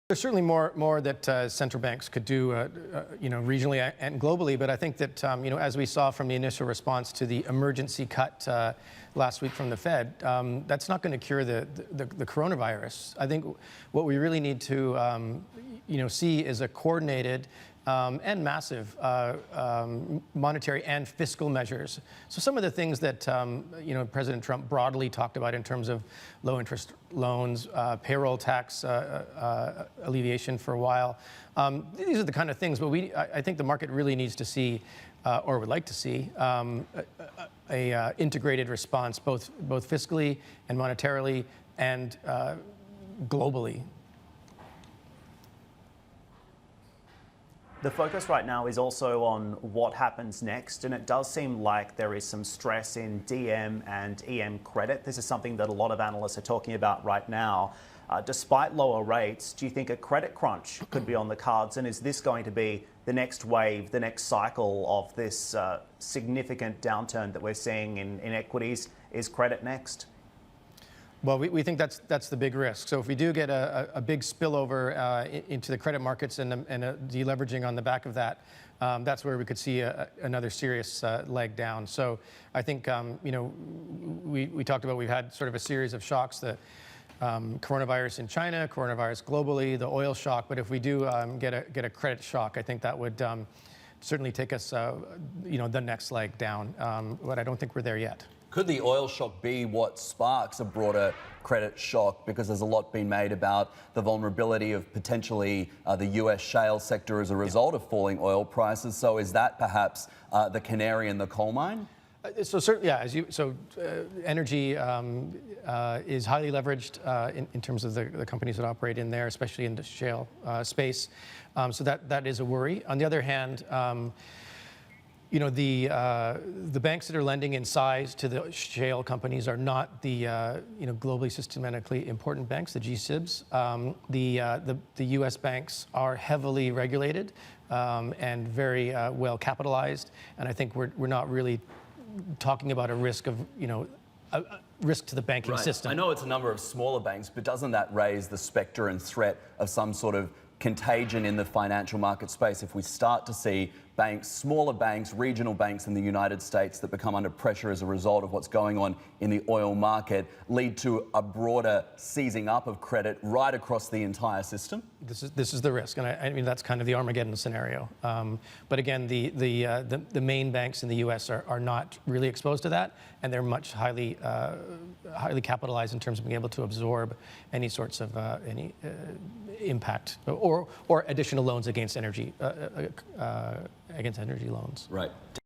There's certainly more that central banks could do, regionally and globally. But I think that, as we saw from the initial response to the emergency cut last week from the Fed, that's not going to cure the coronavirus. I think what we really need to, see is a coordinated and massive monetary and fiscal measures. So some of the things that President Trump broadly talked about in terms of low interest loans, payroll tax alleviation for a while. These are the kind of things, but I think the market really needs to see, or would like to see, a integrated response, both fiscally and monetarily and globally. The focus right now is also on what happens next, and it does seem like there is some stress in DM and EM credit. This is something that a lot of analysts are talking about right now. Despite lower rates, do you think a credit crunch could be on the cards, and is this going to be the next wave, the next cycle of this significant downturn that we're seeing in equities? Is credit next? Well, we think that's the big risk. So if we do get a big spillover into the credit markets and a deleveraging on the back of that, that's where we could see another serious leg down. So I think, we talked about, we've had sort of a series of shocks, the coronavirus in China, coronavirus globally, the oil shock. But if we do get a credit shock, I think that would certainly take us, the next leg down. But I don't think we're there yet. Could the oil shock be what sparks a broader credit shock? Because there's a lot been made about the vulnerability of potentially the US shale sector as a result of falling oil prices. So is that perhaps the canary in the coal mine? So certainly, yeah. Energy is highly leveraged in terms of the companies that operate in there, especially in the shale space. So that is a worry. On the other hand, the banks that are lending in size to the shale companies are not the globally systemically important banks, the G-SIBs. The U.S. banks are heavily regulated and very well capitalized, and I think we're not really talking about a risk of a risk to the banking system. I know it's a number of smaller banks, but doesn't that raise the spectre and threat of some sort of contagion in the financial market space if we start to see banks, smaller banks, regional banks in the United States that become under pressure as a result of what's going on in the oil market, lead to a broader seizing up of credit right across the entire system? This is the risk, and I mean that's kind of the Armageddon scenario. But again, the main banks in the U.S. are not really exposed to that, and they're much highly capitalized in terms of being able to absorb any sorts of impact or additional loans against energy loans. Right.